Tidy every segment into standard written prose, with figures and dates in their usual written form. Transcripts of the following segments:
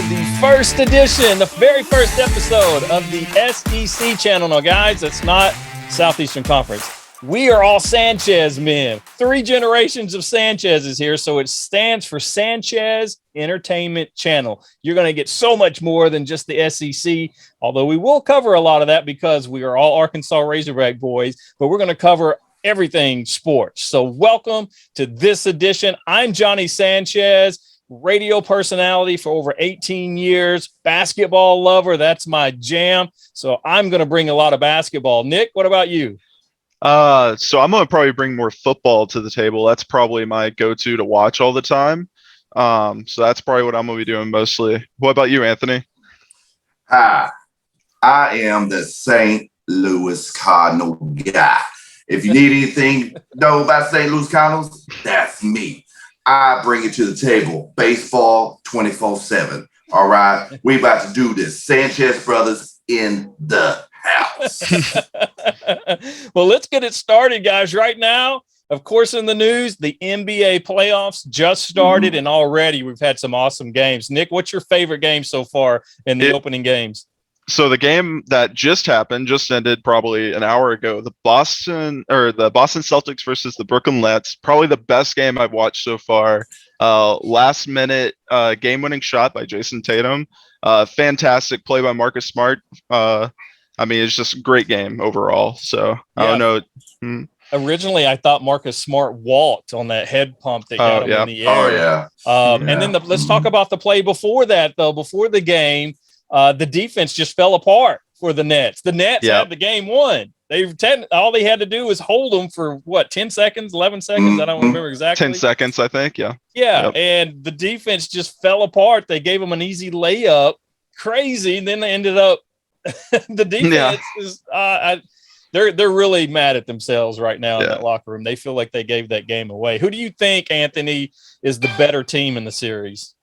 to the first edition, the very first episode of the SEC channel. Now, guys, it's not Southeastern Conference. We are all Sanchez men. 3 generations of Sanchez's here, so it stands for Sanchez Entertainment Channel. You're going to get so much more than just the SEC, although we will cover a lot of that because we are all Arkansas Razorback boys, but we're going to cover everything sports. So welcome to this edition. I'm Johnny Sanchez, radio personality for over 18 years, basketball lover. That's my jam. So I'm going to bring a lot of basketball. Nick, what about you? So I'm going to probably bring more football to the table. That's probably my go-to to watch all the time. So that's probably what I'm going to be doing mostly. What about you, Anthony? Hi, I am the St. Louis Cardinal guy. If you need anything know about St. Louis Cardinals, that's me. I bring it to the table. Baseball 24/7. All right, we about to do this. Sanchez Brothers in the house. Well, let's get it started, guys. Right now, of course, in the news, the NBA playoffs just started, and already we've had some awesome games. Nick, what's your favorite game so far in the opening games? So the game that just happened, just ended probably an hour ago. The Boston Celtics versus the Brooklyn Nets, probably the best game I've watched so far. Last minute game-winning shot by Jason Tatum. Fantastic play by Marcus Smart. It's just a great game overall. So I don't know. Originally, I thought Marcus Smart walked on that head pump that got him in the air. And then let's talk about the play before that, though. Before the game, the defense just fell apart for the Nets. The Nets had the game won. All they had to do was hold them for 10 seconds, 11 seconds. I don't remember exactly. 10 seconds, I think. Yeah. Yep. And the defense just fell apart. They gave them an easy layup. Crazy. And then they ended up the defense is they're really mad at themselves right now in that locker room. They feel like they gave that game away. Who do you think, Anthony, is the better team in the series?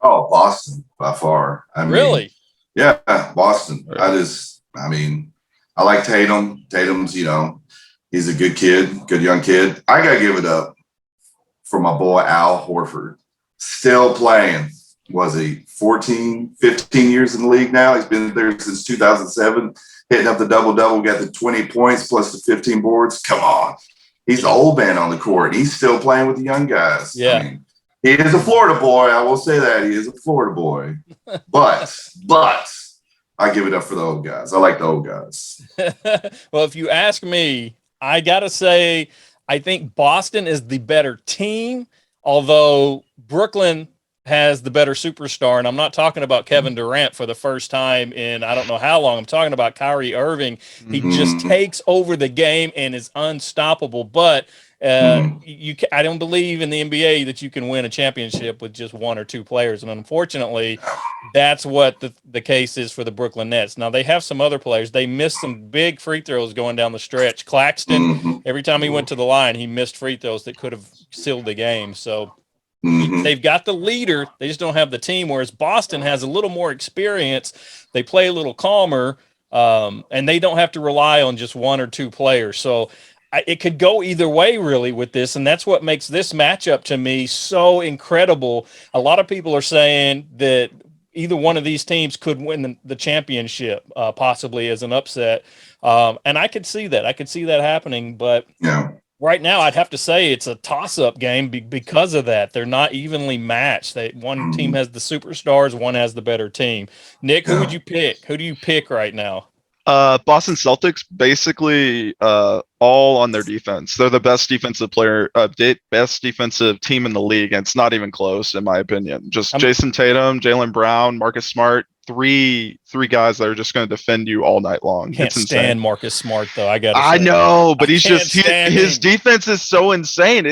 Oh, Boston by far. Really? Yeah, Boston. I like Tatum. Tatum's, he's a good kid, good young kid. I got to give it up for my boy Al Horford. Still playing. Was he 14, 15 years in the league now? He's been there since 2007, hitting up the double-double, got the 20 points plus the 15 boards. Come on. He's the old man on the court. He's still playing with the young guys. Yeah. He is a Florida boy. I will say that. He is a Florida boy. But I give it up for the old guys. I like the old guys. Well, if you ask me, I got to say I think Boston is the better team, although Brooklyn has the better superstar. And I'm not talking about Kevin Durant for the first time in I don't know how long. I'm talking about Kyrie Irving. He just takes over the game and is unstoppable. But I don't believe in the NBA that you can win a championship with just 1 or 2 players. And unfortunately, that's what the case is for the Brooklyn Nets. Now, they have some other players. They missed some big free throws going down the stretch. Claxton, every time he went to the line, he missed free throws that could have sealed the game. So they've got the leader. They just don't have the team, whereas Boston has a little more experience. They play a little calmer, and they don't have to rely on just 1 or 2 players. So it could go either way, really, with this, and that's what makes this matchup to me so incredible. A lot of people are saying that either one of these teams could win the championship, possibly as an upset, and I could see that. I could see that happening, but right now, I'd have to say it's a toss-up game because of that. They're not evenly matched. One team has the superstars, one has the better team. Nick, who would you pick? Who do you pick right now? Boston Celtics, basically all on their defense. They're the best defensive best defensive team in the league, and it's not even close, in my opinion. Jason Tatum, Jaylen Brown, Marcus Smart, three guys that are just going to defend you all night long. Can't stand Marcus Smart, though. I know, but his defense is so insane.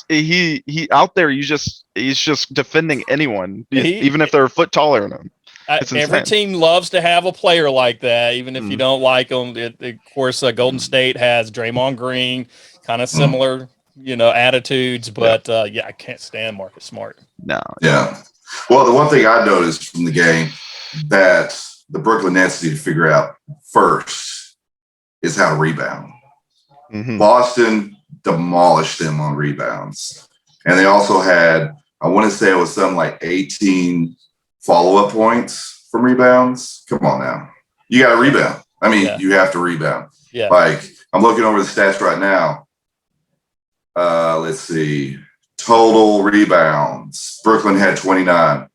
He out there. He's just defending anyone, even if they're a foot taller than him. Every team loves to have a player like that, even if you don't like them. Of course, Golden State has Draymond Green, kind of similar, attitudes. But I can't stand Marcus Smart. No. Yeah. Well, the one thing I noticed from the game that the Brooklyn Nets need to figure out first is how to rebound. Boston demolished them on rebounds. And they also had, I want to say it was something like 18 follow-up points from rebounds. Come on now. You got to rebound. I mean, you have to rebound. Yeah. Like, I'm looking over the stats right now. Let's see. Total rebounds. Brooklyn had 29.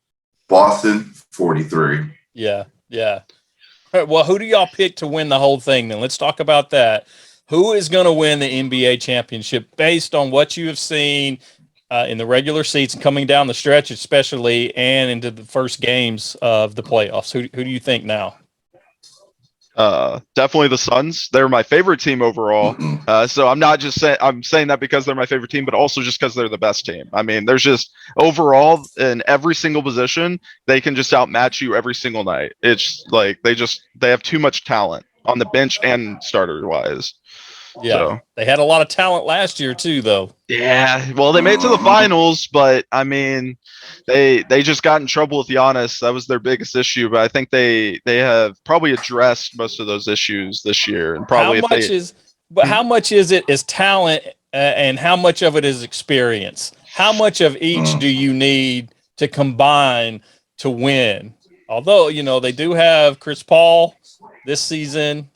Boston, 43. Yeah. Yeah. Well, who do y'all pick to win the whole thing then? Let's talk about that. Who is going to win the NBA championship based on what you have seen in the regular season coming down the stretch, especially, and into the first games of the playoffs? Who do you think now? Definitely the Suns. They're my favorite team overall. So I'm not just saying I'm saying that because they're my favorite team, but also just because they're the best team. I mean, there's just overall in every single position, they can just outmatch you every single night. It's like they have too much talent on the bench and starter wise. Yeah, so. They had a lot of talent last year too, though. Yeah, well, they made it to the finals, but I mean, they just got in trouble with Giannis. That was their biggest issue. But I think they have probably addressed most of those issues this year. And probably how much is it is talent, and how much of it is experience? How much of each do you need to combine to win? Although they do have Chris Paul this season.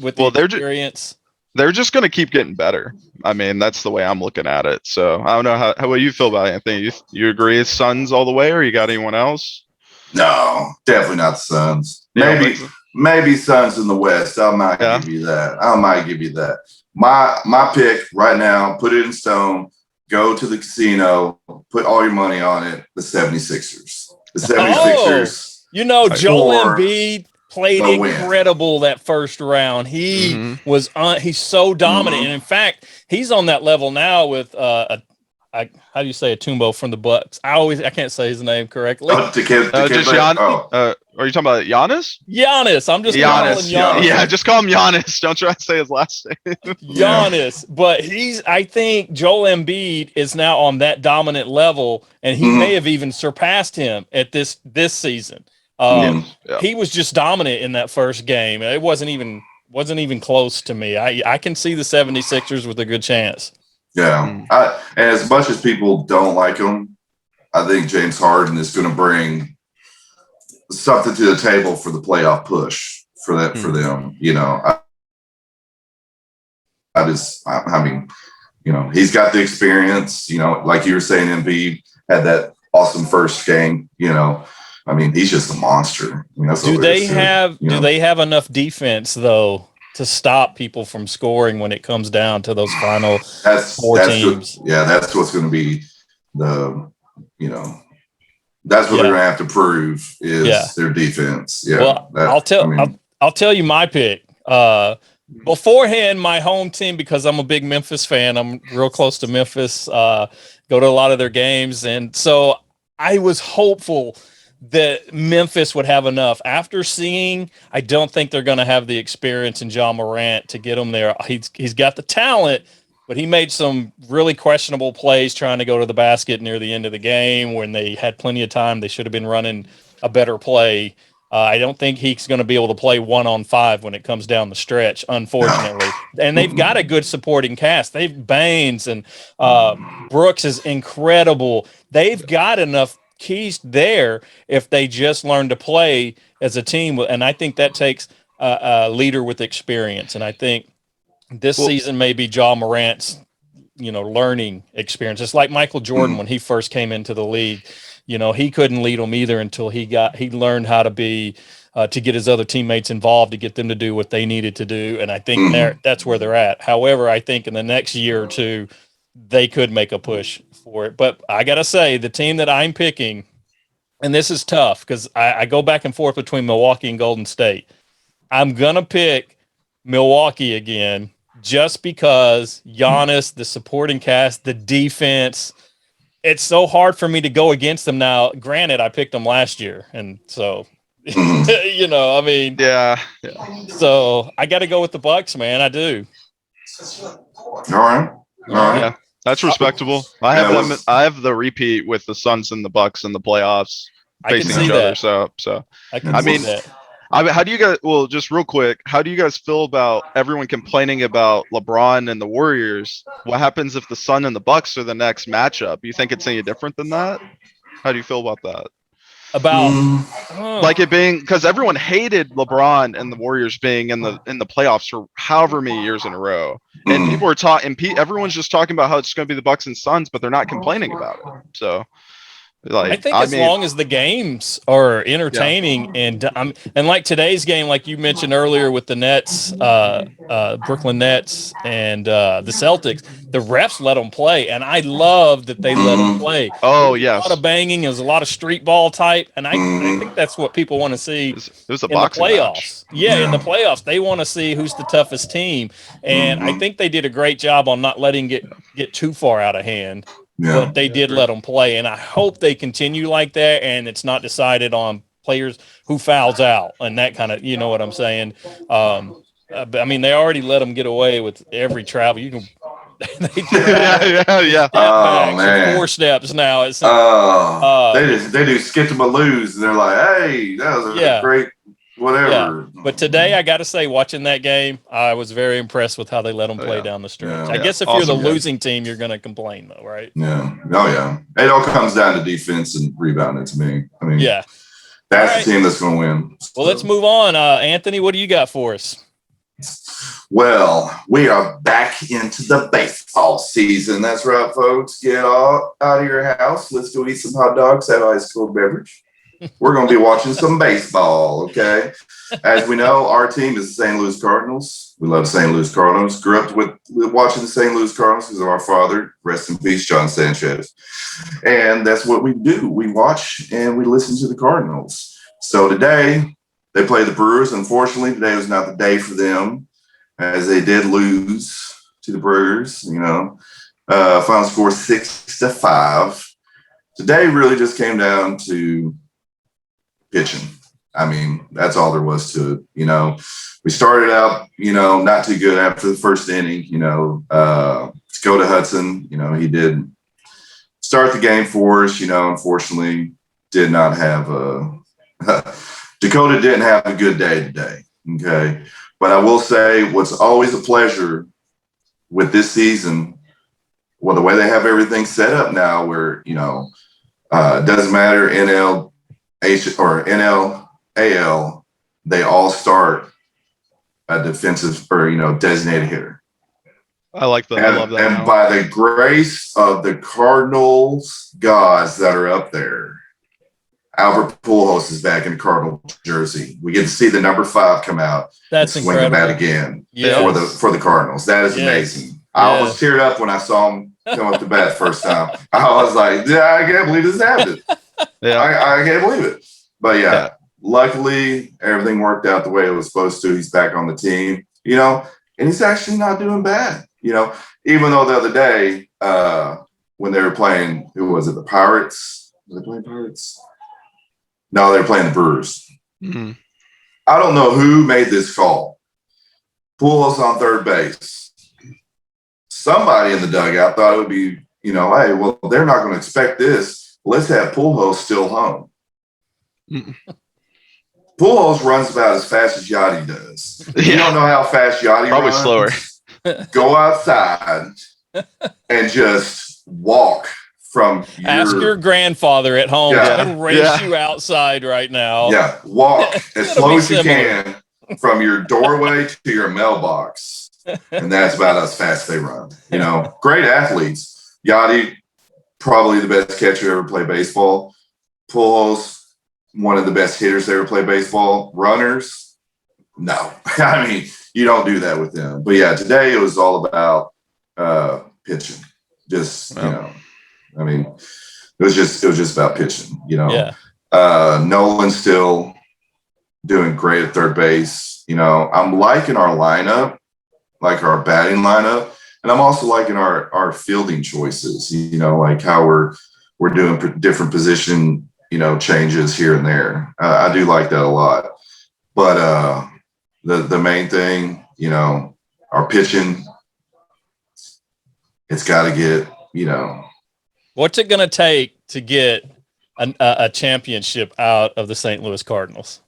With the experience, they're just going to keep getting better. I mean, that's the way I'm looking at it. So I don't know how you feel about it, Anthony. You agree it's Suns all the way, or you got anyone else? No, definitely not the Suns. Maybe Suns in the West. I might give you that. My pick right now, put it in stone, go to the casino, put all your money on it, the 76ers. The 76ers. Joel Embiid played incredible that first round. He was he's so dominant, and in fact, he's on that level now with how do you say Atumbo from the Bucks? I can't say his name correctly. Are you talking about Giannis? Giannis. I'm just calling Giannis. Yeah, just call him Giannis. Don't try to say his last name. Giannis, but I think Joel Embiid is now on that dominant level, and he may have even surpassed him at this season. He was just dominant in that first game. It wasn't even close to me. I can see the 76ers with a good chance. Yeah. And as much as people don't like him, I think James Harden is going to bring something to the table for the playoff push for them. He's got the experience, like you were saying, Embiid had that awesome first game, I mean, he's just a monster. I mean, do they have enough defense though to stop people from scoring when it comes down to those final four teams? That's what's going to be that's what they're going to have to prove is their defense. Yeah. Well, I'll tell you my pick. Beforehand, my home team, because I'm a big Memphis fan, I'm real close to Memphis. Go to a lot of their games, and so I was hopeful that Memphis would have enough. After seeing, I don't think they're going to have the experience in John Morant to get them there. He's got the talent, but he made some really questionable plays trying to go to the basket near the end of the game when they had plenty of time. They should have been running a better play. I don't think he's going to be able to play 1-on-5 when it comes down the stretch, unfortunately. And they've got a good supporting cast. They've Baines and Brooks is incredible. They've got enough keys there if they just learn to play as a team. And I think that takes a leader with experience. And I think this season may be Ja Morant's, learning experience. It's like Michael Jordan when he first came into the league. He couldn't lead them either until he learned how to be to get his other teammates involved, to get them to do what they needed to do. And I think that's where they're at. However, I think in the next year or two, they could make a push for it. But I got to say, the team that I'm picking, and this is tough because I go back and forth between Milwaukee and Golden State. I'm going to pick Milwaukee again just because Giannis, the supporting cast, the defense, it's so hard for me to go against them now. Granted, I picked them last year, and so, I mean. Yeah. So I got to go with the Bucks, man. I do. All right. Yeah. That's respectable. I have the repeat with the Suns and the Bucks in the playoffs facing each other. So I mean that. How do you guys? Well, just real quick, how do you guys feel about everyone complaining about LeBron and the Warriors? What happens if the Sun and the Bucks are the next matchup? You think it's any different than that? How do you feel about that? about like it being because everyone hated LeBron and the Warriors being in the playoffs for however many years in a row, and people are talking. Everyone's just talking about how it's going to be the Bucks and Suns, but they're not complaining about it. So, like, I think as long as the games are entertaining and like today's game, like you mentioned earlier with the Nets, Brooklyn Nets and the Celtics, the refs let them play, and I love that they let them play. Oh, yes, a lot of banging, there's a lot of street ball type, and I think that's what people want to see. It was a in the boxing playoffs. match. Yeah, in the playoffs, they want to see who's the toughest team, and I think they did a great job on not letting get too far out of hand. Yeah. But they did let them play, and I hope they continue like that, and it's not decided on players who fouls out and that kind of, you know what I'm saying? But I mean, they already let them get away with every travel. You can, they yeah. Oh man, 4 steps now. It's they do skip-to-maloos, and they're like, hey, that was a great whatever. Yeah. But today, I got to say, watching that game, I was very impressed with how they let them play down the stretch. Yeah. I guess if you're the losing team, you're going to complain, though, right? Yeah. Oh, yeah. It all comes down to defense and rebounding to me. I mean, that's the team that's going to win. So. Well, let's move on. Anthony, what do you got for us? Well, we are back into the baseball season. That's right, folks. Get all out of your house. Let's go eat some hot dogs, have ice cold beverage. We're going to be watching some baseball, okay? As we know, our team is the St. Louis Cardinals. We love the St. Louis Cardinals. Grew up with watching the St. Louis Cardinals because of our father, rest in peace, John Sanchez. And that's what we do. We watch and we listen to the Cardinals. So today, they play the Brewers. Unfortunately, today was not the day for them, as they did lose to the Brewers. You know, final score 6-5. Today really just came down to pitching. I mean, that's all there was to it. You know, we started out, not too good after the first inning. Dakota Hudson, he did start the game for us. Unfortunately, did not have Dakota didn't have a good day today. Okay, but I will say, what's always a pleasure with this season, well, the way they have everything set up now, where it doesn't matter NL, H or NL, AL, they all start a defensive or designated hitter. I like that. I love that. And by the grace of the Cardinals gods that are up there, Albert Pujols is back in Cardinal jersey. We get to see the number 5 come out. That's and swing the bat again for the Cardinals. That is amazing. I almost teared up when I saw him come up the bat first time. I was like, I can't believe this happened. I can't believe it. But luckily everything worked out the way it was supposed to. He's back on the team, and he's actually not doing bad. Even though the other day when they were playing, who was it? The Pirates? Were they playing Pirates? No, they were playing the Brewers. Mm-hmm. I don't know who made this call. Pujols on third base. Somebody in the dugout thought it would be, hey, well, they're not going to expect this. Let's have Pujols still home. Pujols runs about as fast as Yachty does. If you don't know how fast Yachty probably runs, slower. Go outside and just walk from ask your grandfather at home to race you outside right now. Yeah, walk as slow as you can from your doorway to your mailbox. And that's about as fast as they run. Great athletes. Yachty, probably the best catcher ever play baseball. Pujols, one of the best hitters ever play baseball. Runners, no. I mean, you don't do that with them. But today it was all about pitching. Just, I mean, it was just about pitching, Nolan's still doing great at third base. I'm liking our lineup, like our batting lineup, and I'm also liking our fielding choices, like how we're doing different position, changes here and there. I do like that a lot. But the main thing, our pitching, it's got to get, What's it going to take to get a championship out of the St. Louis Cardinals?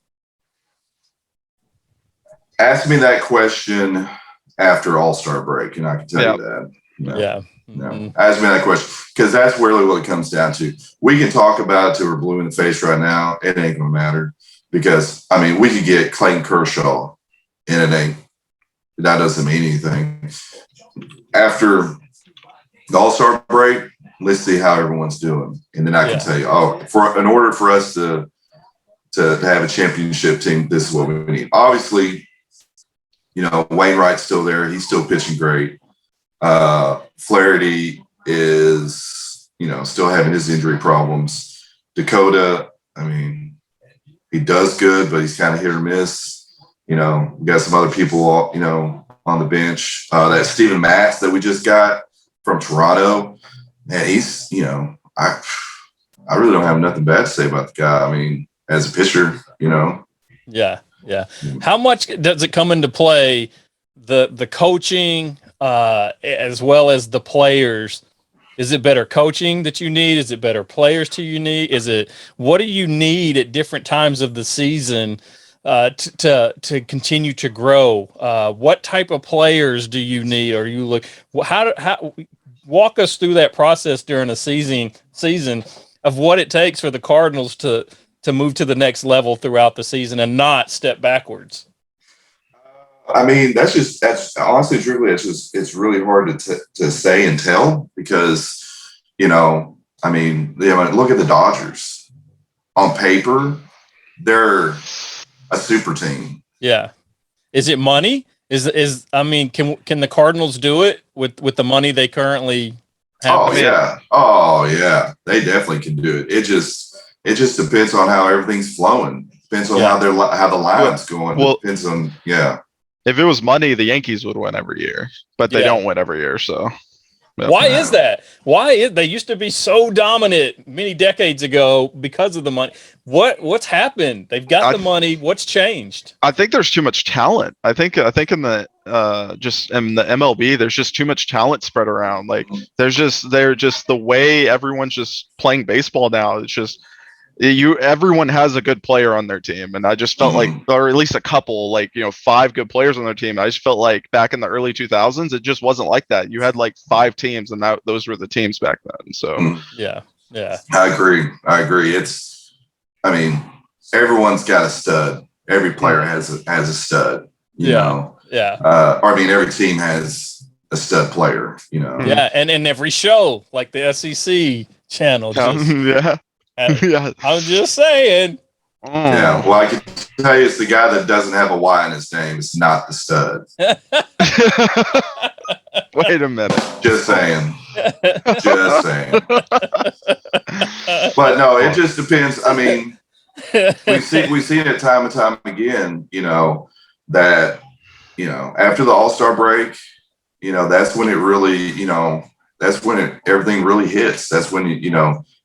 Ask me that question after All-Star break, and I can tell you that. No, ask me that question because that's really what it comes down to. We can talk about it till we're blue in the face right now. It ain't gonna matter because I mean we could get Clayton Kershaw, and it ain't. That doesn't mean anything. After the All-Star break, let's see how everyone's doing, and then I can tell you. Oh, in order for us to have a championship team, this is what we need. Obviously, Wainwright's still there. He's still pitching great. Flaherty is, still having his injury problems. Dakota, I mean, he does good, but he's kind of hit or miss. We got some other people, on the bench. That Steven Matz that we just got from Toronto, man, he's, I really don't have nothing bad to say about the guy. I mean, as a pitcher, Yeah. How much does it come into play, the coaching as well as the players? Is it better coaching that you need? Is it better players you need? What do you need at different times of the season to continue to grow? What type of players do you need? Or you look how walk us through that process during a season of what it takes for the Cardinals to move to the next level throughout the season and not step backwards? I mean, that's honestly, truly, it's really hard to say and tell because, I mean, look at the Dodgers. On paper, they're a super team. Yeah. Is it money? Can the Cardinals do it with the money they currently have? Oh yeah. They definitely can do it. It just depends on how everything's flowing. Depends on how the line's going. Well, depends on If it was money, the Yankees would win every year, but they don't win every year. So why is that? They used to be so dominant many decades ago because of the money? What's happened? They've got the money. What's changed? I think there's too much talent. I think in the in the MLB, there's just too much talent spread around. Like they're just the way everyone's just playing baseball now. It's just everyone has a good player on their team, and I just felt like, or at least a couple, 5 good players on their team. I just felt like back in the early 2000s, it just wasn't like that. You had 5 teams, and those were the teams back then. So yeah, I agree. Everyone's got a stud. Every player has a stud. You know. Yeah. Every team has a stud player. Yeah, and every show, like the SEC channel. Yeah. I'm just saying. Yeah, well, I can tell you it's the guy that doesn't have a Y in his name. It's not the stud. Wait a minute. Just saying. But no, it just depends. I mean, we've seen it time and time again, that, after the All-Star break, that's when it really, that's when everything really hits. That's when,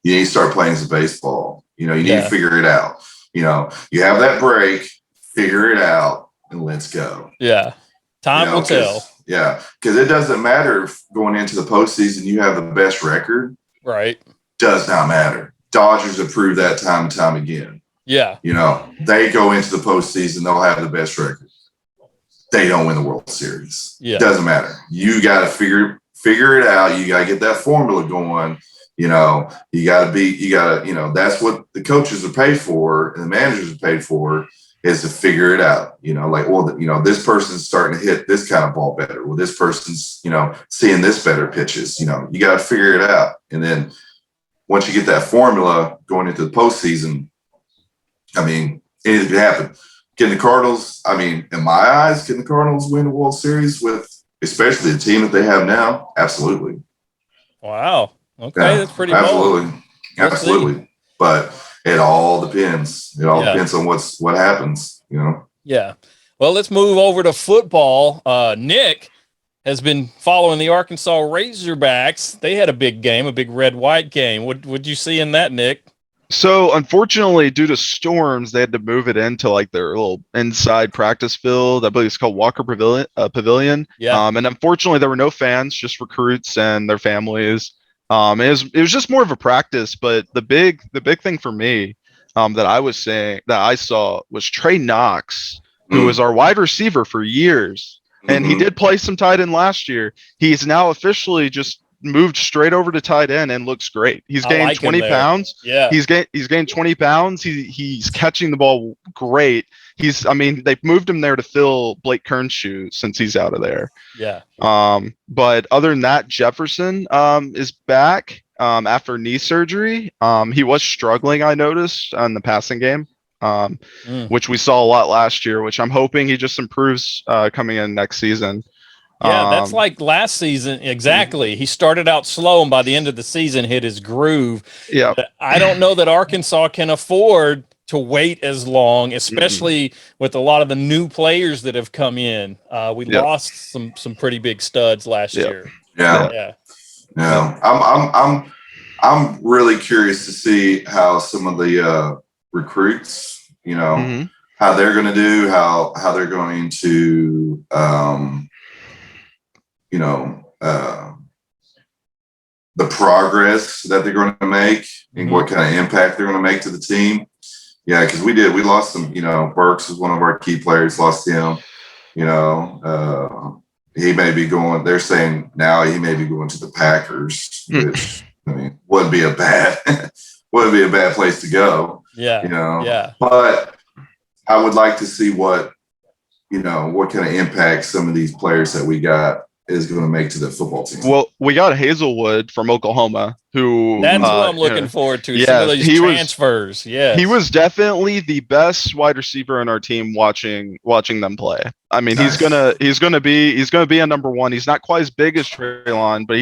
you need to start playing some baseball. You need to figure it out. You have that break, figure it out, and let's go. Yeah. Time will tell. Yeah. Because it doesn't matter if going into the postseason you have the best record. Right. Does not matter. Dodgers have proved that time and time again. Yeah. They go into the postseason, they'll have the best record. They don't win the World Series. Yeah. Doesn't matter. You got to figure it out. You got to get that formula going. You got to, that's what the coaches are paid for and the managers are paid for, is to figure it out. This person's starting to hit this kind of ball better. Well, this person's, seeing this better pitches. You got to figure it out. And then once you get that formula going into the postseason, anything can happen. Can the Cardinals, in my eyes, can the Cardinals win the World Series with especially the team that they have now? Absolutely. Wow. Okay, that's pretty absolutely. bold. Absolutely. But it all depends. It all depends on what happens, Yeah. Well, let's move over to football. Nick has been following the Arkansas Razorbacks. They had a big game, a big red-white game. What would you see in that, Nick? So, unfortunately, due to storms, they had to move it into their little inside practice field. I believe it's called Walker Pavilion. Yeah. And unfortunately, there were no fans, just recruits and their families. It was just more of a practice. But the big thing for me that I saw was Trey Knox, who was our wide receiver for years, and he did play some tight end last year. He's now officially just moved straight over to tight end and looks great. He's gained like 20 pounds. Yeah. He's gained 20 pounds. He's catching the ball great. They've moved him there to fill Blake Kern's shoes since he's out of there. Yeah. But other than that, Jefferson is back after knee surgery. He was struggling, I noticed, on the passing game. Which we saw a lot last year, which I'm hoping he just improves coming in next season. Yeah, that's like last season. Exactly. He started out slow and by the end of the season hit his groove. Yeah. I don't know that Arkansas can afford to wait as long, especially with a lot of the new players that have come in. We lost some pretty big studs last year. Yeah. I'm really curious to see how some of the recruits, how they're going to do, how they're going to, the progress that they're going to make and what kind of impact they're going to make to the team. Yeah, because we lost some, Burks was one of our key players, lost him, he may be going, they're saying now he may be going to the Packers, which, wouldn't be a bad place to go. Yeah. But I would like to see what kind of impact some of these players that we got is going to make to the football team. Well, we got Hazelwood from Oklahoma, who that's what I'm looking forward to. Some of those transfers. He was definitely the best wide receiver on our team watching them play. Nice. he's gonna be a number one. He's not quite as big as Treylon, but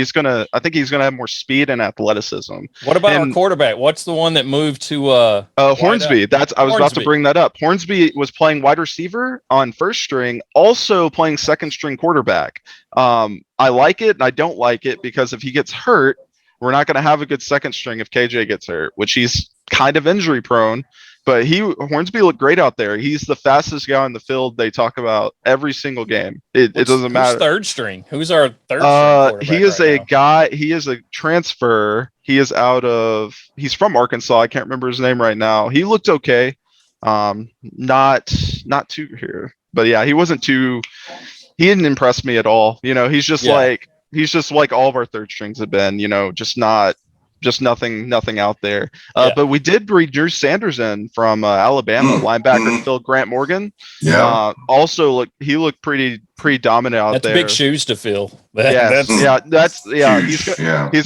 I think he's gonna have more speed and athleticism. What about our quarterback? What's the one that moved to Hornsby? I was about to bring that up. Hornsby was playing wide receiver on first string, also playing second string quarterback. I like it and I don't like it because if he gets hurt, we're not going to have a good second string if KJ gets hurt, which he's kind of injury prone. But Hornsby looked great out there. He's the fastest guy on the field. They talk about every single game. It doesn't matter. Who's third string? Who's our third string quarterback? He is a guy. He is a transfer. He's from Arkansas. I can't remember his name right now. He looked okay. Not too here, but yeah, he wasn't too. He didn't impress me at all. He's just like all of our third strings have been. Just nothing out there. But we did bring Drew Sanders in from Alabama, linebacker Phil Grant Morgan. Yeah. Also, he looked pretty dominant out there. That's big shoes to fill. He's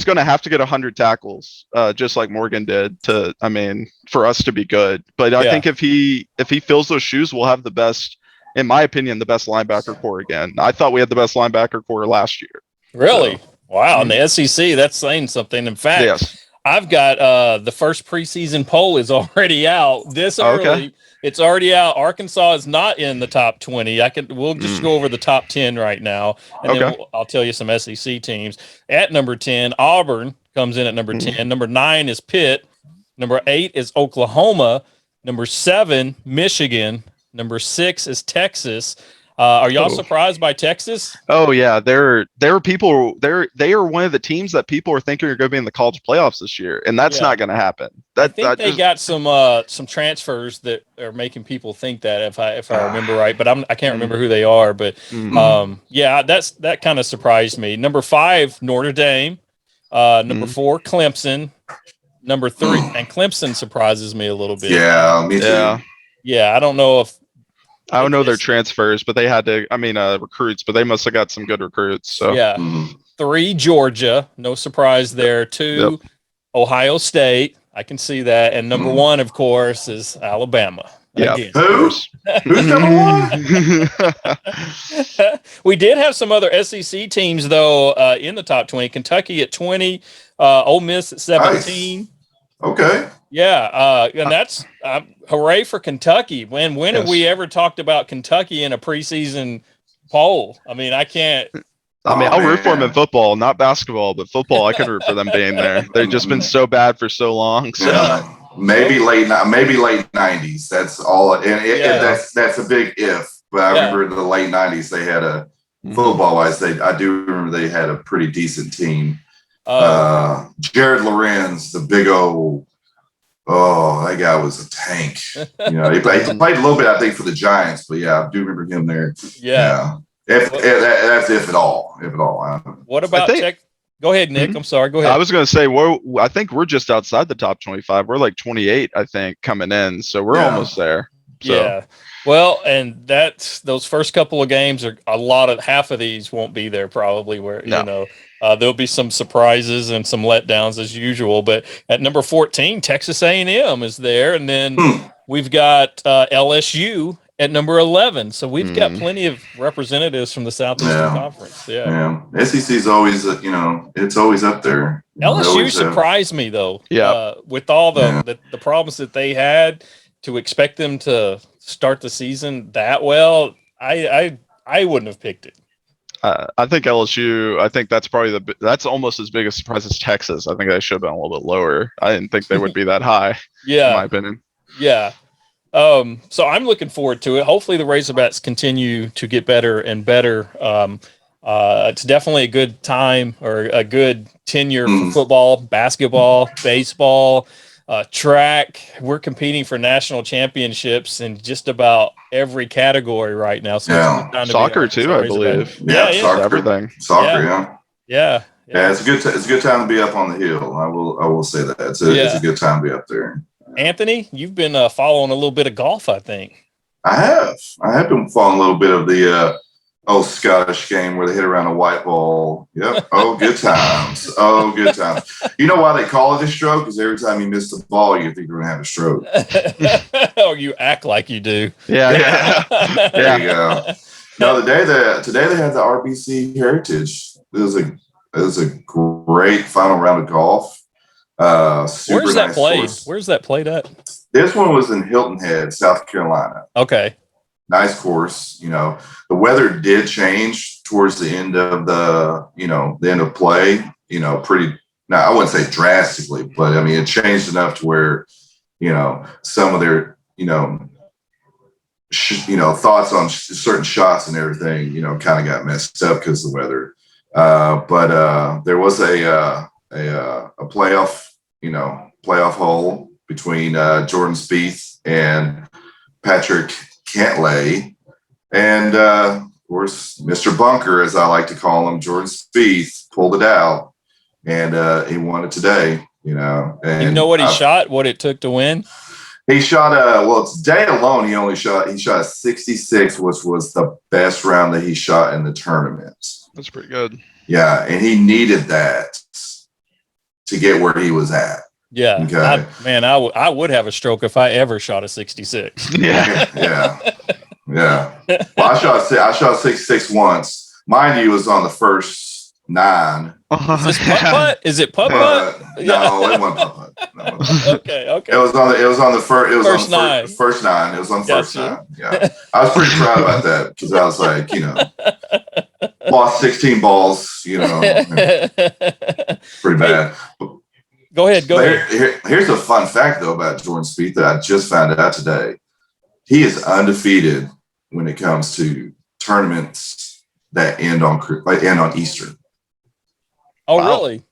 going to have to get 100 tackles, just like Morgan did for us to be good. But I think if he fills those shoes, we'll have the best, in my opinion, the best linebacker core again. I thought we had the best linebacker core last year. Really? So, wow. In the SEC, that's saying something. In fact, I've got the first preseason poll is already out this early. Okay. It's already out. Arkansas is not in the top 20. We'll just go over the top 10 right now. And then I'll tell you some SEC teams. At number 10, Auburn comes in at number 10. Number 9 is Pitt. Number 8 is Oklahoma. Number 7, Michigan. Number 6 is Texas. Are y'all surprised by Texas? Oh yeah, they are one of the teams that people are thinking are going to be in the college playoffs this year, and that's not going to happen. I think they got some transfers that are making people think that if I remember right, but I can't remember who they are. But that kind of surprised me. Number 5, Notre Dame. Number 4, Clemson. Number 3, and Clemson surprises me a little bit. Yeah, me too. Yeah, I don't know if. I don't know their transfers, but they had to. Recruits, but they must have got some good recruits. So 3, Georgia, no surprise there. 2, Ohio State, I can see that, and number 1, of course, is Alabama. Yeah, who's number 1? We did have some other SEC teams though in the top 20. Kentucky at 20, Ole Miss at 17. Nice. Okay. Yeah, and that's hooray for Kentucky. When have we ever talked about Kentucky in a preseason poll? I can't. I'll root for them in football, not basketball, but football. I can root for them being there. They've just been so bad for so long. So. Yeah. Maybe late 90s. That's all. And that's a big if. But I remember in the late 90s they had a football wise. I do remember they had a pretty decent team. Jared Lorenz, the big old. Oh, that guy was a tank. He played a little bit, I think, for the Giants, but I do remember him there. Yeah. That's if at all. If at all. What about Go ahead, Nick. Mhm. I'm sorry. Go ahead. I was going to say, I think we're just outside the top 25. We're like 28, I think, coming in. So we're almost there. So. Yeah. Well, and those first couple of games are half of these won't be there probably where, No. there'll be some surprises and some letdowns as usual. But at number 14, Texas A&M is there. And then we've got LSU at number 11. So we've got plenty of representatives from the Southeastern Conference. Yeah. SEC's always, it's always up there. LSU surprised me though. Yeah. With all the problems that they had, to expect them to start the season that well, I wouldn't have picked it. I think LSU. I think that's probably that's almost as big a surprise as Texas. I think they should have been a little bit lower. I didn't think they would be that high. Yeah, in my opinion. Yeah. So I'm looking forward to it. Hopefully the Razorbacks continue to get better and better. It's definitely a good time or a good tenure for football, basketball, baseball, track. We're competing for national championships in just about every category right now. So soccer too, I believe. Yeah, soccer, everything. Soccer, yeah. It's a good time to be up on the hill. I will say that it's a good time to be up there. Anthony, you've been following a little bit of golf, I think. I have been following a little bit of the old Scottish game where they hit around a white ball. Yep. Oh, good times. Good times. You know why they call it a stroke? Because every time you miss the ball, you think you're going to have a stroke. Or you act like you do. Yeah. There you go. No, today they had the RBC Heritage. It was a great final round of golf. Where's that nice played? course. Where's that played at? This one was in Hilton Head, South Carolina. Okay. Nice course. The weather did change towards the end of the end of play. Now I wouldn't say drastically, but I mean it changed enough to where some of their thoughts on certain shots and everything kind of got messed up because of the weather. But there was a playoff hole between Jordan Spieth and Patrick Cantlay, and of course Mr. Bunker, as I like to call him, Jordan Spieth, pulled it out, and he won it today. And you know what he shot? What it took to win? He shot today alone he shot a 66, which was the best round that he shot in the tournament. That's pretty good. Yeah, and he needed that to get where he was at. Yeah, okay. I would have a stroke if I ever shot a 66. Yeah. Well, I shot 66 once. Mind you, it was on the first 9. Is this putt-putt? Is it putt-putt? No, it wasn't putt-putt. No. Okay. It was on the first 9. First 9. It was on the first Gotcha. 9. Yeah, I was pretty proud about that because I was like, lost 16 balls. Pretty bad. Go ahead. Here's a fun fact, though, about Jordan Spieth that I just found out today. He is undefeated when it comes to tournaments that end on Easter. Oh, wow. Really?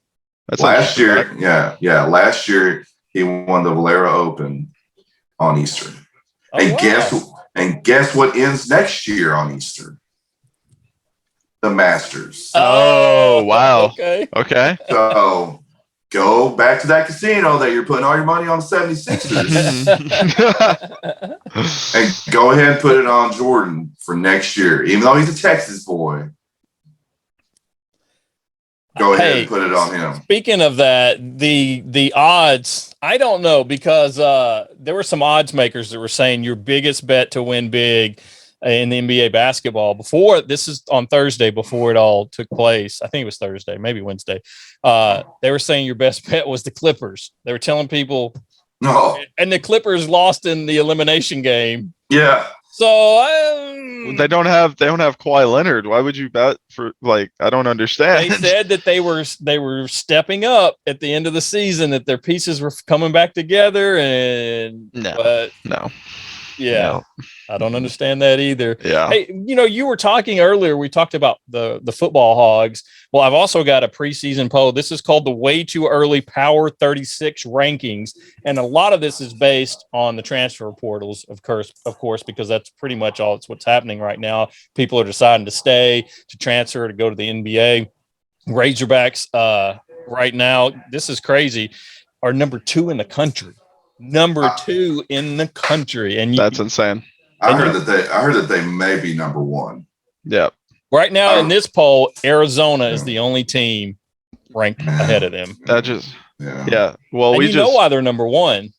That's last year. Yeah. Last year, he won the Valero Open on Easter. Guess what ends next year on Easter? The Masters. Oh, wow. Okay. So go back to that casino that you're putting all your money on the 76ers and go ahead and put it on Jordan for next year, even though he's a Texas boy. Go ahead and put it on him. Speaking of that, the odds, I don't know, because there were some odds makers that were saying your biggest bet to win big in the NBA basketball this is on Thursday before it all took place. I think it was Thursday, maybe Wednesday. They were saying your best bet was the Clippers. They were telling people, no, and the Clippers lost in the elimination game. Yeah. So they don't have Kawhi Leonard. Why would you bet for I don't understand. They said that they were stepping up at the end of the season, that their pieces were coming back together, and no. Yeah. No. I don't understand that either. Yeah. Hey, you were talking earlier, we talked about the football hogs. Well, I've also got a preseason poll. This is called the Way Too Early Power 36 rankings. And a lot of this is based on the transfer portals, of course, because that's pretty much what's happening right now. People are deciding to stay, to transfer, to go to the NBA. Razorbacks right now, this is crazy, are number 2 in the country. Number 2 in the country. And that's insane. I heard that they may be number 1. Yeah. Right now in this poll, Arizona is the only team ranked ahead of them. That just Well, and know why they're number 1.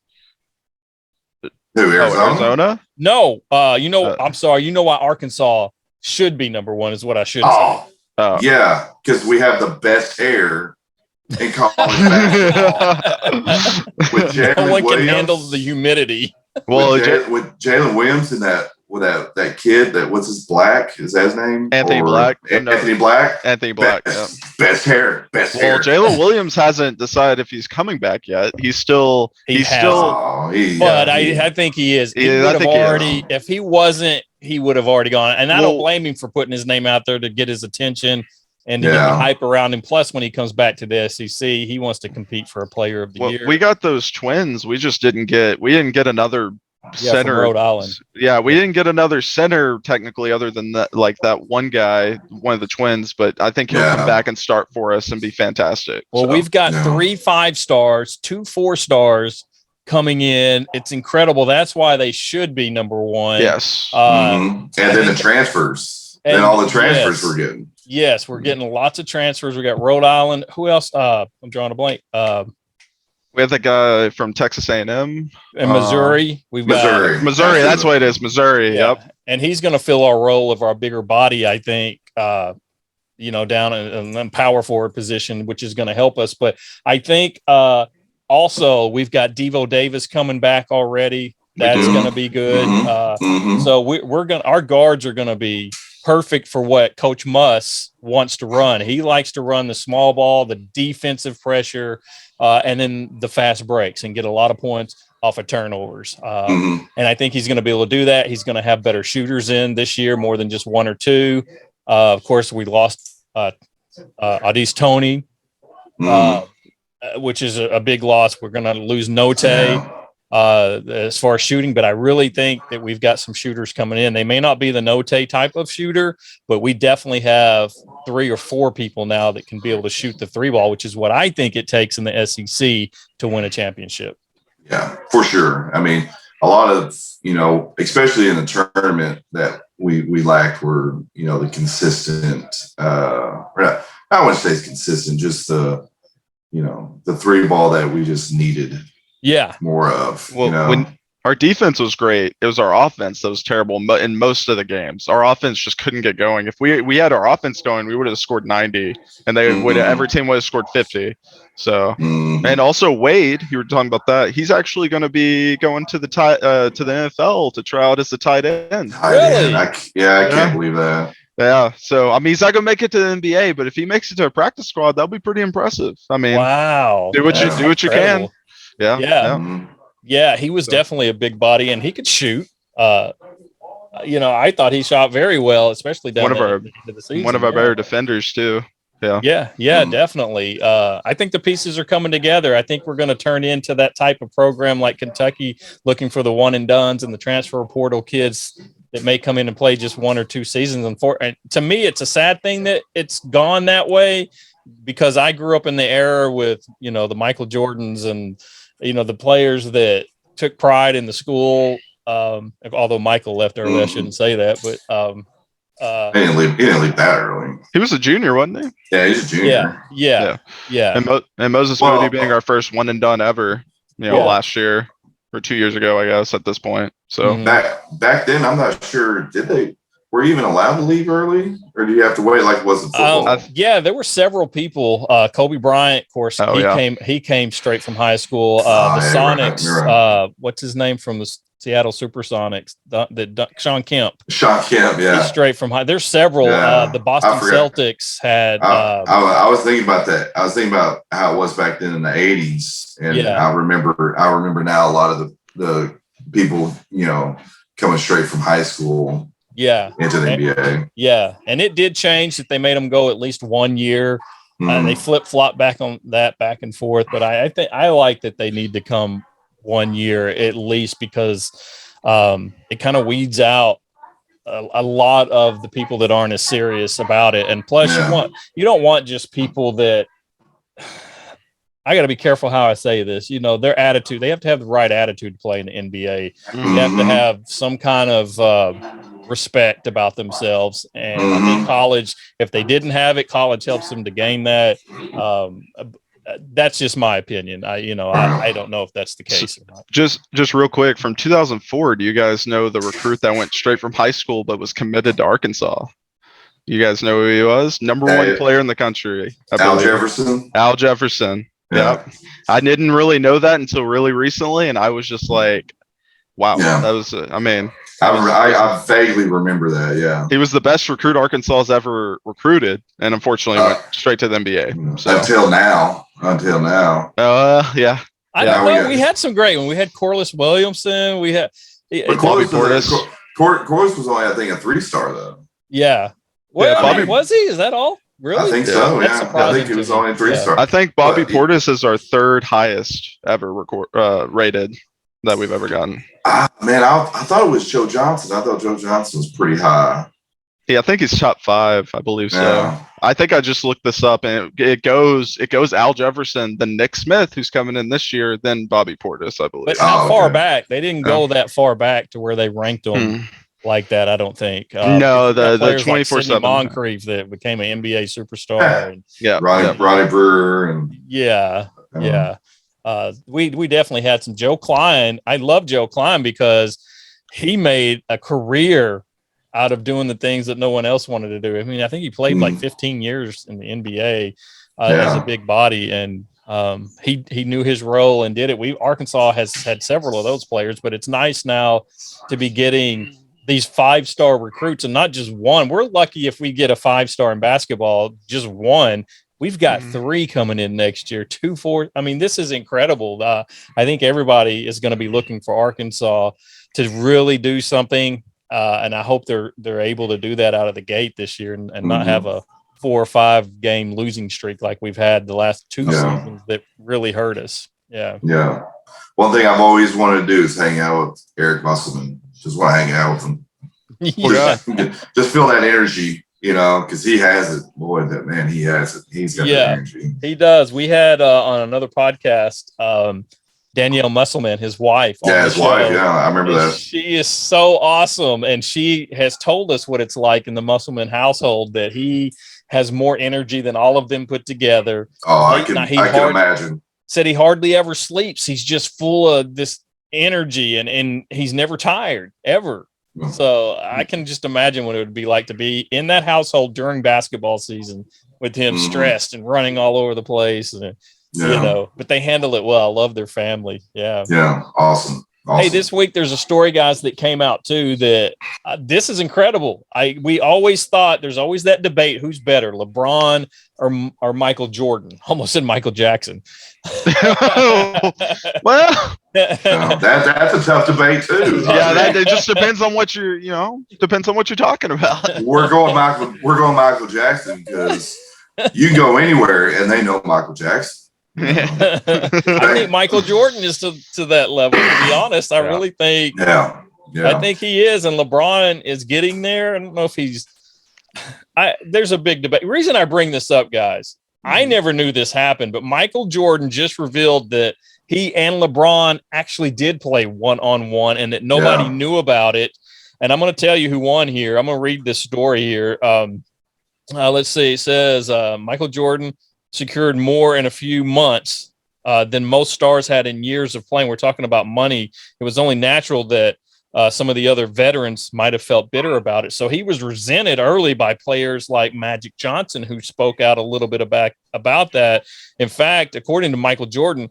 Who, Arizona? No, I'm sorry. You know why Arkansas should be number 1 is what I should say. Oh. Yeah, because we have the best hair in college basketball. With no one Williams, can handle the humidity. Well, with Jalen Williams and that kid what's his Black? Is that his name? Anthony Black. Anthony Black. Anthony Black. Best hair. Best hair. Well, Jalen Williams hasn't decided if he's coming back yet. I think he is. If he wasn't, he would have already gone. And I don't blame him for putting his name out there to get his attention and to get the hype around him. Plus, when he comes back to the SEC, he wants to compete for a Player of the Year. We got those twins. We just didn't get another center. From Rhode Island. Yeah, we didn't get another center technically, other than that one guy, one of the twins. But I think he'll come back and start for us and be fantastic. Well, we've got 3 5-stars, 2 4-stars coming in. It's incredible. That's why they should be number 1. Yes. And then the transfers. And all the transfers we're getting. Yes, we're getting lots of transfers. We got Rhode Island. Who else? I'm drawing a blank. We have the guy from Texas A&M and Missouri. We've got Missouri. That's what it is. Missouri. Yeah. Yep. And he's going to fill our role of our bigger body, I think. Down in the power forward position, which is going to help us. But I think also we've got Devo Davis coming back already. That's going to be good. So our guards are going to be perfect for what Coach Muss wants to run. He likes to run the small ball, the defensive pressure, and then the fast breaks and get a lot of points off of turnovers. And I think he's going to be able to do that. He's going to have better shooters in this year, more than just 1 or 2. Of course, we lost Adis Tony, which is a big loss. We're going to lose Note. As far as shooting, but I really think that we've got some shooters coming in. They may not be the Note type of shooter, but we definitely have 3 or 4 people now that can be able to shoot the 3 ball, which is what I think it takes in the SEC to win a championship. Yeah, for sure. I mean, a lot of, especially in the tournament that we lacked were, the consistent, I wouldn't say it's consistent, just the 3 ball that we just needed. Yeah, more of. Well, when our defense was great, it was our offense that was terrible in most of the games. Our offense just couldn't get going. If we had our offense going, we would have scored 90, and every team would have scored 50. So, and also Wade, you were talking about that. He's actually going to be going to the NFL to try out as the tight end. Really? I can't believe that. Yeah. So, I mean, he's not going to make it to the NBA, but if he makes it to a practice squad, that'll be pretty impressive. I mean, wow. Do what you can. Yeah, he was definitely a big body, and he could shoot. I thought he shot very well, especially down one of our better defenders too. Yeah, definitely. I think the pieces are coming together. I think we're going to turn into that type of program like Kentucky, looking for the one and dones and the transfer portal kids that may come in and play just 1 or 2 seasons. And to me, it's a sad thing that it's gone that way, because I grew up in the era with the Michael Jordans and the players that took pride in the school. Although Michael left early, I shouldn't say that, but he didn't leave that early. He was a junior, wasn't he? Yeah, he's a junior. Yeah. And Moses Moody being our first one and done ever, last year or 2 years ago, I guess at this point. So back then, I'm not sure. Were you even allowed to leave early, or do you have to wait like it was in football? There were several people. Kobe Bryant, of course, he came straight from high school. Sonics, right. What's his name from the Seattle Supersonics? Sean Kemp. Sean Kemp, yeah. He's straight from high. There's several. The Boston Celtics had. I was thinking about that. I was thinking about how it was back then in the 80s, and I remember now a lot of the people, coming straight from high school. Into the NBA. Yeah, and it did change that they made them go at least 1 year. They flip-flop back and forth, but I think I like that they need to come 1 year at least, because it kind of weeds out a lot of the people that aren't as serious about it. And plus you don't want just people that I got to be careful how I say this, their attitude, they have to have the right attitude to play in the NBA. You have to have some kind of respect about themselves. And I think college, if they didn't have it, college helps them to gain that. That's just my opinion. I don't know if that's the case or not. Just real quick, from 2004, do you guys know the recruit that went straight from high school but was committed to Arkansas? You guys know who he was? Number one player in the country. Al Jefferson. Al Jefferson. Yeah. I didn't really know that until really recently, and I was just like, wow. Yeah. That was, I vaguely remember that, yeah. He was the best recruit Arkansas has ever recruited, and unfortunately went straight to the NBA. So. Until now. Yeah. I don't know. We had some great ones. We had Corliss Williamson. We had Corliss was only, I think, a 3-star, though. Yeah. Well, was he? Is that all? Really? I think so, yeah. I think he was only 3-star. I think Bobby Portis is our third highest ever rated that we've ever gotten. Man, I thought it was Joe Johnson. I thought Joe Johnson was pretty high. Yeah, I think he's top 5. I believe so. I think I just looked this up, and it goes Al Jefferson, then Nick Smith, who's coming in this year, then Bobby Portis, I believe. But how far back? They didn't go that far back to where they ranked them. Like that, I don't think. No, the 24/7 like Moncrief that became an NBA superstar. And, Ronnie Brewer, and we definitely had some. Joe Klein. I love Joe Klein because he made a career out of doing the things that no one else wanted to do. I mean, I think he played like 15 years in the NBA as a big body, and he knew his role and did it. Arkansas has had several of those players, but it's nice now to be getting these 5-star recruits, and not just one. We're lucky if we get a 5-star in basketball, just one. We've got 3 coming in next year, 2, 4. I mean, this is incredible. I think everybody is going to be looking for Arkansas to really do something, and I hope they're able to do that out of the gate this year and not have a 4 or 5 game losing streak like we've had the last 2 seasons that really hurt us. Yeah. One thing I've always wanted to do is hang out with Eric Musselman. Just want to hang out with him. Just feel that energy, because he has it. Boy, that man, he has it. He's got that energy. He does. We had on another podcast, Danielle Musselman, his wife. Yeah, his wife. Yeah, I remember that. She is so awesome, and she has told us what it's like in the Musselman household. That he has more energy than all of them put together. Oh, I can imagine. Said he hardly ever sleeps. He's just full of this energy, and he's never tired ever. So I can just imagine what it would be like to be in that household during basketball season with him stressed and running all over the place, and but they handle it well. I love their family. Awesome. Hey, this week there's a story, guys, that came out too that this is incredible. We always thought there's always that debate, who's better, LeBron or Michael Jordan. Almost said Michael Jackson. Well, that's a tough debate too. It just depends on what you're talking about. We're going Michael Jackson because you can go anywhere and they know Michael Jackson. I think Michael Jordan is to that level. To be honest, I really think. I think he is, and LeBron is getting there. I don't know if he's. There's a big debate. The reason I bring this up, guys, I never knew this happened, but Michael Jordan just revealed that he and LeBron actually did play 1-on-1, and that nobody knew about it. And I'm going to tell you who won here. I'm going to read this story here. Let's see. It says Michael Jordan secured more in a few months than most stars had in years of playing. We're talking about money. It was only natural that some of the other veterans might have felt bitter about it. So he was resented early by players like Magic Johnson, who spoke out a little bit about that. In fact, according to Michael Jordan,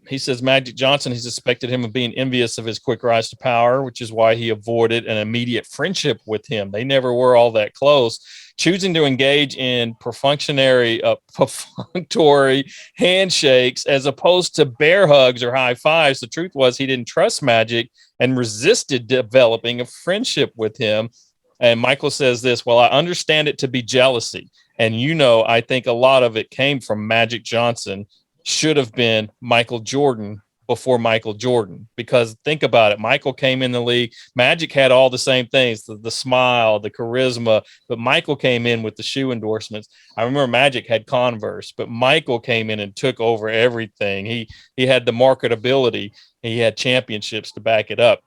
he says Magic Johnson, he suspected him of being envious of his quick rise to power, which is why he avoided an immediate friendship with him. They never were all that close. Choosing to engage in perfunctory handshakes as opposed to bear hugs or high fives. The truth was he didn't trust Magic and resisted developing a friendship with him. And Michael says this, well, I understand it to be jealousy. And, I think a lot of it came from Magic Johnson. Should have been Michael Jordan before Michael Jordan, because think about it. Michael came in the league. Magic had all the same things, the smile, the charisma, but Michael came in with the shoe endorsements. I remember Magic had Converse, but Michael came in and took over everything. He had the marketability. He had championships to back it up.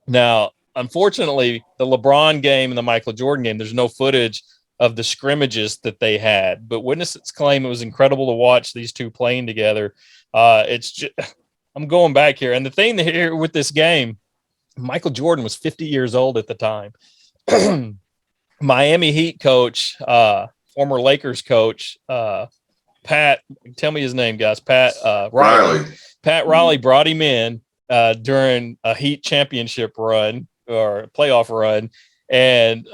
Now, unfortunately, the LeBron game and the Michael Jordan game, there's no footage of the scrimmages that they had, but witnesses claim it was incredible to watch these two playing together. It's just, I'm going back here. And the thing here with this game, Michael Jordan was 50 years old at the time. Miami Heat coach, former Lakers coach, Pat, tell me his name, guys. Pat Riley. Pat Riley brought him in during a Heat championship run or playoff run. And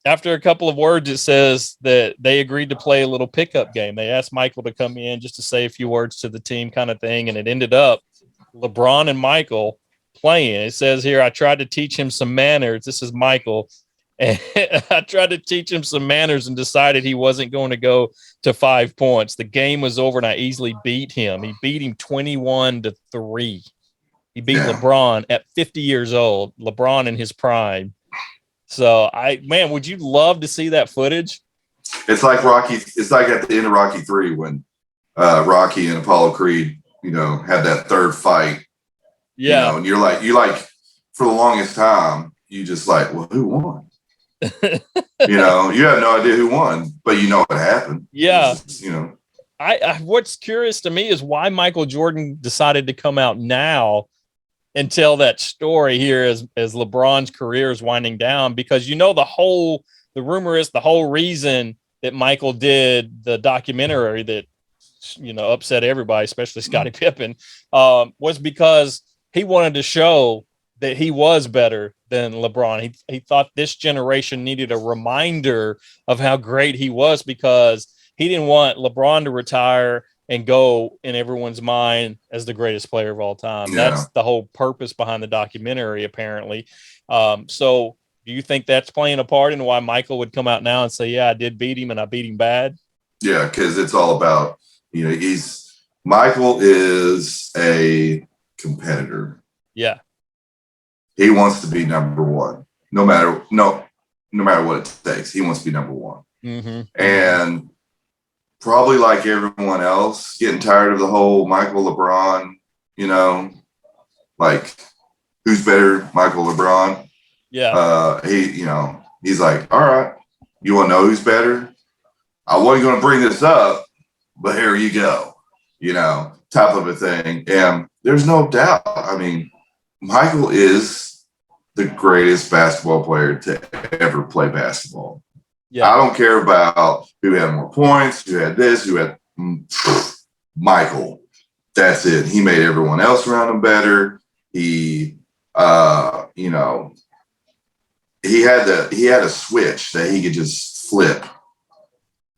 after a couple of words, it says that they agreed to play a little pickup game. They asked Michael to come in just to say a few words to the team kind of thing. And it ended up LeBron and Michael playing. It says here, I tried to teach him some manners. This is Michael. And I tried to teach him some manners and decided he wasn't going to go to 5 points. The game was over and I easily beat him. He beat him 21-3. He beat LeBron at 50 years old, LeBron in his prime. So would you love to see that footage? It's like Rocky. It's like at the end of Rocky 3 when Rocky and Apollo Creed, had that third fight. Yeah. And you're like, for the longest time, you just like, well, who won? You have no idea who won, but you know what happened. Yeah. Just, what's curious to me is why Michael Jordan decided to come out now and tell that story here as LeBron's career is winding down, because the rumor is the whole reason that Michael did the documentary that upset everybody, especially Scottie Pippen, was because he wanted to show that he was better than LeBron. He thought this generation needed a reminder of how great he was, because he didn't want LeBron to retire and go in everyone's mind as the greatest player of all time. Yeah. That's the whole purpose behind the documentary, apparently. So do you think that's playing a part in why Michael would come out now and say, yeah, I did beat him and I beat him bad? Yeah, because it's all about, Michael is a competitor. Yeah. He wants to be number one, no matter what it takes. He wants to be number one. Mm-hmm. And probably like everyone else, getting tired of the whole Michael LeBron, like who's better, Michael LeBron? Yeah. He's like, all right, you want to know who's better? I wasn't going to bring this up, but here you go, type of a thing. And there's no doubt. I mean, Michael is the greatest basketball player to ever play basketball. Yeah. I don't care about who had more points, who had this, who had Michael. That's it. He made everyone else around him better. He had a switch that he could just flip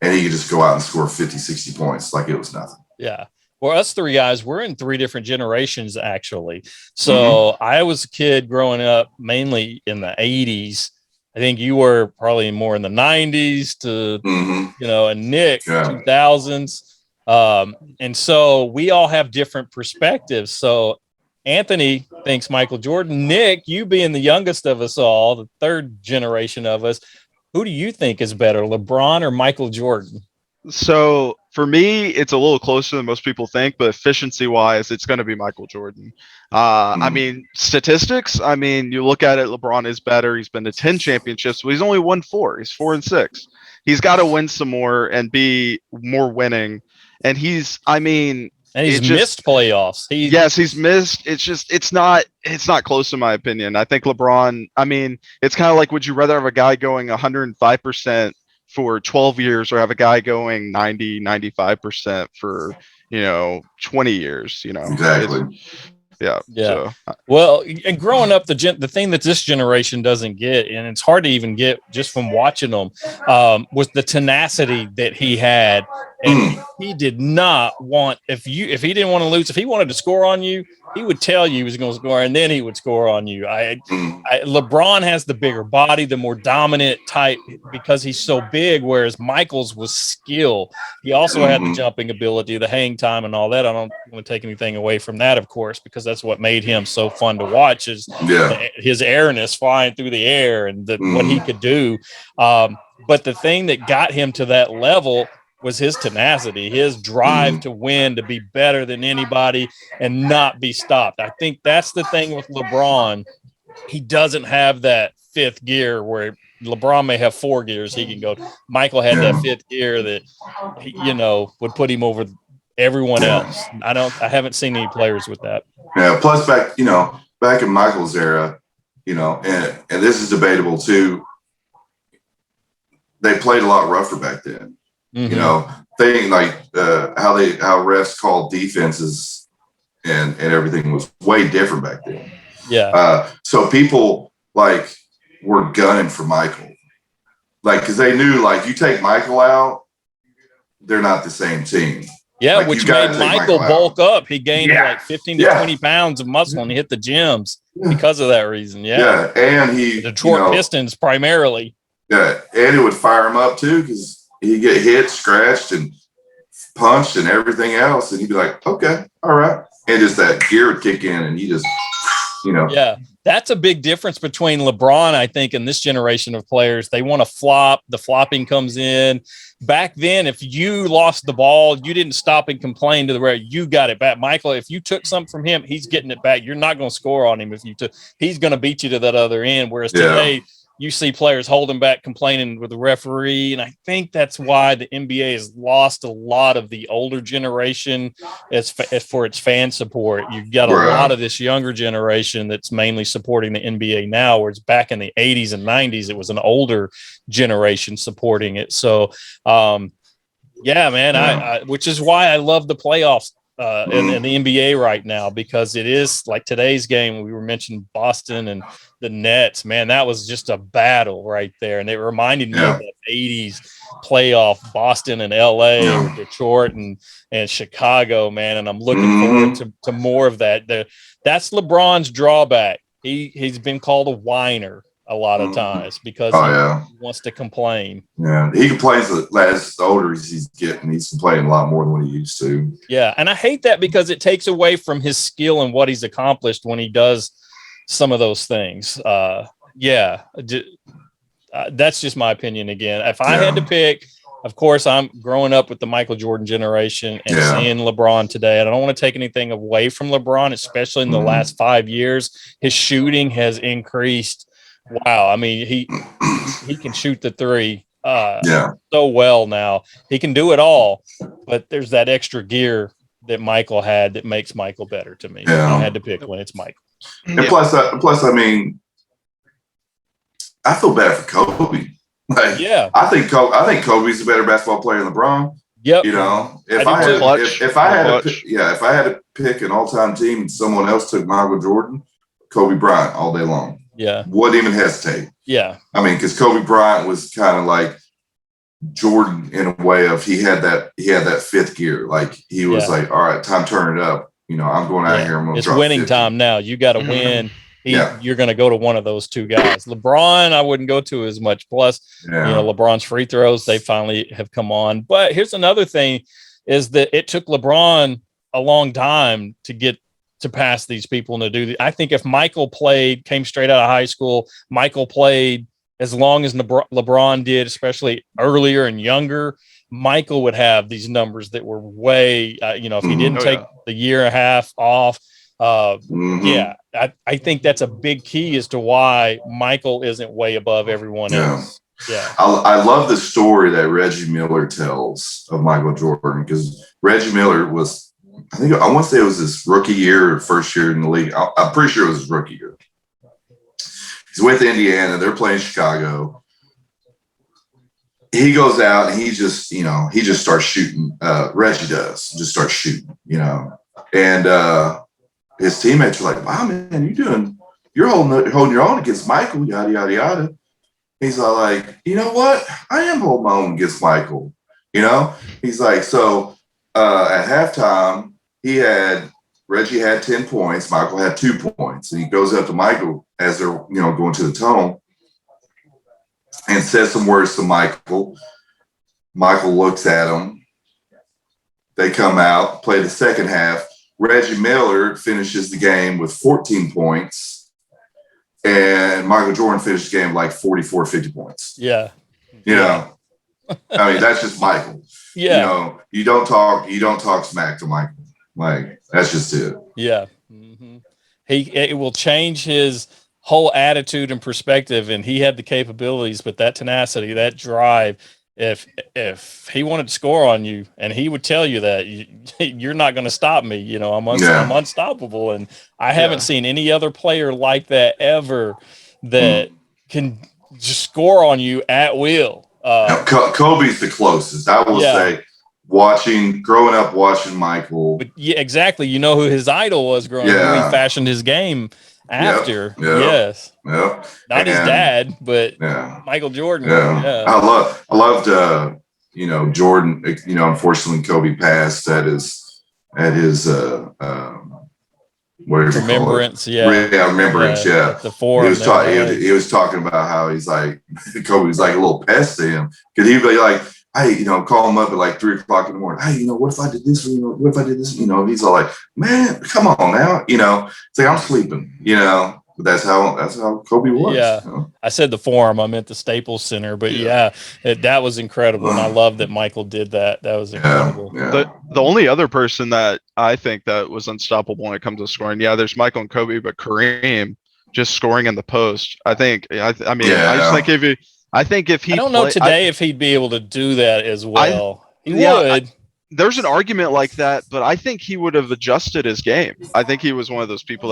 and he could just go out and score 50, 60 points like it was nothing. Yeah. Well, us three guys, we're in three different generations, actually. So I was a kid growing up mainly in the 80s. I think you were probably more in the 90s to, and Nick, 2000s. And so we all have different perspectives. So Anthony thinks Michael Jordan. Nick, you being the youngest of us all, the third generation of us, who do you think is better, LeBron or Michael Jordan? So for me, it's a little closer than most people think, but efficiency wise, it's going to be Michael Jordan. I mean, statistics, you look at it, LeBron is better. He's been to 10 championships, but he's only won 4. He's 4-6. He's got to win some more and be more winning. And he's missed playoffs. He's missed. It's not close in my opinion. I think LeBron, it's kind of like, would you rather have a guy going 105% for 12 years or have a guy going 90-95% for 20 years? Exactly. Yeah. So. Well, and growing up, the thing that this generation doesn't get, and it's hard to even get just from watching them, was the tenacity that he had And he did not want, if he didn't want to lose, if he wanted to score on you, he would tell you he was going to score, and then he would score on you. LeBron has the bigger body, the more dominant type, because he's so big, whereas Michael's was skill. He also had the jumping ability, the hang time, and all that. I don't want to take anything away from that, of course, because that's what made him so fun to watch, is his airness, flying through the air, and what he could do. But the thing that got him to that level was his tenacity, his drive to win, to be better than anybody and not be stopped. I think that's the thing with LeBron. He doesn't have that fifth gear where LeBron may have 4 gears he can go. Michael had that fifth gear that, would put him over everyone else. I haven't seen any players with that. Yeah. Plus back in Michael's era, and this is debatable too. They played a lot rougher back then. Thing like how refs called defenses and everything was way different back then. Yeah. So people were gunning for Michael, because they knew you take Michael out, they're not the same team. Yeah, which made Michael bulk up. He gained 15 to 20 pounds of muscle, and he hit the gyms because of that reason. Yeah, and the Detroit Pistons primarily. Yeah, and it would fire him up too, because he'd get hit, scratched, and punched, and everything else, and he'd be like, "Okay, all right," and just that gear would kick in, and he just, Yeah, that's a big difference between LeBron, I think, and this generation of players. They want to flop. The flopping comes in. Back then, if you lost the ball, you didn't stop and complain to the ref. You got it back. Michael, if you took something from him, he's getting it back. You're not going to score on him if you took. He's going to beat you to that other end. Whereas today, you see players holding back, complaining with the referee. And I think that's why the NBA has lost a lot of the older generation as for its fan support. You've got a lot of this younger generation that's mainly supporting the NBA now, whereas back in the 80s and 90s, it was an older generation supporting it. So, which is why I love the playoffs in the NBA right now, because it is like today's game. We were mentioning Boston and the Nets, man, that was just a battle right there. And it reminded me of the 80s playoff, Boston and LA, or Detroit and Chicago, man. And I'm looking forward to more of that. That's LeBron's drawback. He's been called a whiner a lot of times because he wants to complain. Yeah, he complains as the older he's getting. He's complaining a lot more than what he used to. Yeah, and I hate that because it takes away from his skill and what he's accomplished when he does some of those things. That's just my opinion again. If I had to pick, of course, I'm growing up with the Michael Jordan generation and seeing LeBron today. And I don't want to take anything away from LeBron, especially in the last 5 years. His shooting has increased. Wow. I mean, he can shoot the three so well now. He can do it all, but there's that extra gear that Michael had that makes Michael better to me. I had to pick one. It's Michael. And plus, I mean, I feel bad for Kobe. I think Kobe's a better basketball player than LeBron. Yep. If I had to pick an all-time team and someone else took Michael Jordan, Kobe Bryant all day long. Yeah. Wouldn't even hesitate. Yeah. I mean, because Kobe Bryant was kind of like Jordan in a way of he had that fifth gear. Like he was like, all right, time to turn it up. I'm going out here. I'm going to drop winning 50. time now. You got to win. You're going to go to one of those two guys. LeBron, I wouldn't go to as much. Plus, LeBron's free throws, they finally have come on. But here's another thing is that it took LeBron a long time to get to pass these people and to do I think if Michael came straight out of high school, Michael played as long as LeBron did, especially earlier and younger, Michael would have these numbers that were way, if he didn't take the year and a half off. I think that's a big key as to why Michael isn't way above everyone else. Yeah. I love the story that Reggie Miller tells of Michael Jordan, because Reggie Miller was, I want to say it was his rookie year or first year in the league. I'm pretty sure it was his rookie year. He's with Indiana. They're playing Chicago. He goes out and he just starts shooting. Reggie does just start shooting, and his teammates are like, "Wow, man, you're holding your own against Michael." Yada yada yada. He's all like, "You know what? I am holding my own against Michael." You know, he's like, so at halftime, Reggie had 10 points. Michael had 2 points. And he goes up to Michael as they're, going to the tunnel and says some words to Michael. Michael looks at him. They come out, play the second half. Reggie Miller finishes the game with 14 points. And Michael Jordan finished the game like 44, 50 points. Yeah. I mean, that's just Michael. Yeah. You don't talk smack to Michael. Like, that's just it. Yeah. Mm-hmm. It will change his whole attitude and perspective, and he had the capabilities, but that tenacity, that drive, if he wanted to score on you, and he would tell you that you're not going to stop me, I'm unstoppable, and I haven't seen any other player like that ever that can just score on you at will. Kobe's the closest, I will say. Growing up watching Michael. But yeah, exactly. You know who his idol was growing up. Who he fashioned his game after. Yes. Yep. Not his dad, but Michael Jordan. Yeah. I loved Jordan, unfortunately Kobe passed at his remembrance. Remembrance. The forum. He was talking about how he's like, Kobe was like a little pest to him, because he'd be like, hey, call him up at like 3:00 in the morning. Hey, what if I did this? What if I did this? He's all like, man, come on now. It's like, I'm sleeping, but that's how Kobe was. Yeah. I said the Forum, I meant the Staples Center, but that was incredible. And I love that Michael did that. That was incredible. The only other person that I think that was unstoppable when it comes to scoring, there's Michael and Kobe, but Kareem just scoring in the post. I think, I just think if he, I don't know if he'd be able to do that as well. He would. There's an argument like that, but I think he would have adjusted his game. I think he was one of those people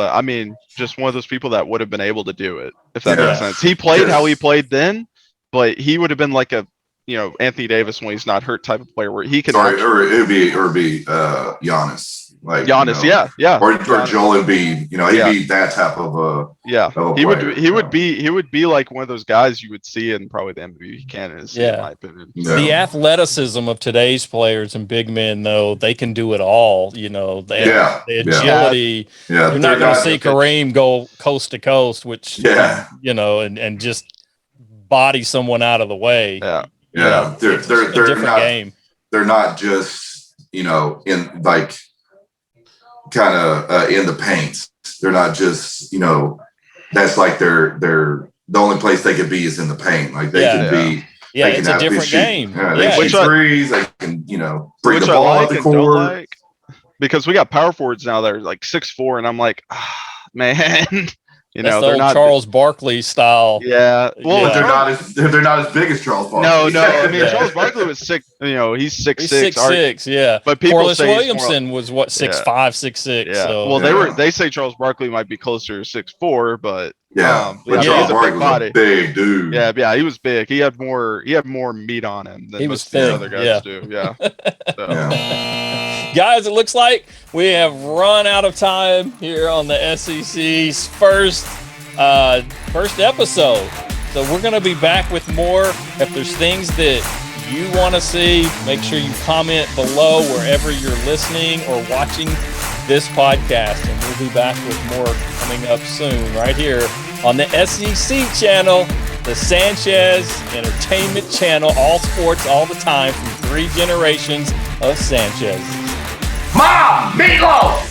just one of those people that would have been able to do it, if that makes sense. He played how he played then, but he would have been like a, Anthony Davis when he's not hurt type of player where he can. Or it'd be Giannis. Like Giannis, or Joel Embiid, he'd be that type of a he would be like one of those guys you would see in probably the MVP candidates, in my opinion. The athleticism of today's players and big men, though, they can do it all. The agility. You're not going to see Kareem go coast to coast, which and just body someone out of the way. They're different not, game. They're not just in like. Kind of in the paint. They're not just, that's like they're the only place they could be is in the paint. Like they can be. Yeah, it's a different game. They shoot threes. They can, bring the ball up the court. Because we got power forwards now that are like 6'4", and I'm like, man. That's the old Charles Barkley style. Yeah. Well, they're not as big as Charles Barkley. No. I mean, Charles Barkley was 6. He's 6'6". 6'6". Yeah. But people Corliss say Williamson was 6'5", 6'6". Yeah. So. Well, they say Charles Barkley might be closer to 6'4", but Charles he's a big body. Big dude. Yeah, he was big. He had more meat on him than most of the other guys do. Yeah. Guys, it looks like we have run out of time here on the SEC's first episode. So we're going to be back with more. If there's things that you want to see, make sure you comment below wherever you're listening or watching this podcast. And we'll be back with more coming up soon right here on the SEC channel, the Sanchez Entertainment Channel, all sports, all the time from 3 generations of Sanchez. Mom, meatloaf!